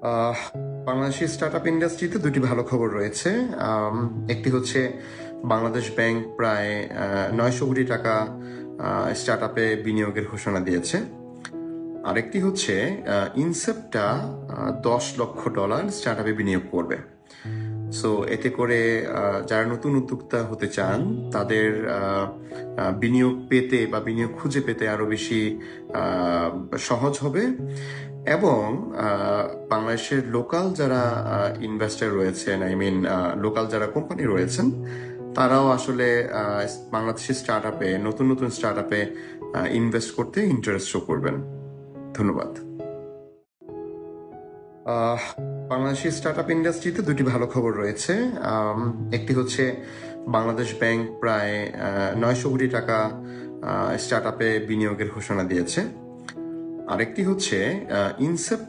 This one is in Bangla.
আহ, বাংলাদেশের স্টার্টআপ ইন্ডাস্ট্রিতে দুটি ভালো খবর রয়েছে। একটি হচ্ছে বাংলাদেশ ব্যাংক প্রায় 900 কোটি টাকা স্টার্টআপে বিনিয়োগের ঘোষণা দিয়েছে। আরেকটি হচ্ছে ইনসেপ্টা $10 লক্ষ স্টার্টআপে বিনিয়োগ করবে। সো এতে করে যারা নতুন উদ্যোক্তা হতে চান তাদের বিনিয়োগ পেতে বা বিনিয়োগ খুঁজে পেতে আরো বেশি সহজ হবে। এবং বাংলাদেশের লোকাল যারা ইনভেস্টর রয়েছেন, লোকাল যারা কোম্পানি রয়েছেন, তারাও আসলে বাংলাদেশের স্টার্টআপে, নতুন নতুন স্টার্টআপে ইনভেস্ট করতে ইন্টারেস্ট শো করবেন। ধন্যবাদ। আহ, বাংলাদেশের স্টার্টআপ ইন্ডাস্ট্রিতে দুটি ভালো খবর রয়েছে। একটি হচ্ছে বাংলাদেশ ব্যাংক প্রায় 900 কোটি টাকা স্টার্টআপে বিনিয়োগের ঘোষণা দিয়েছে। আরেকটি হচ্ছে ইনসেপ্ট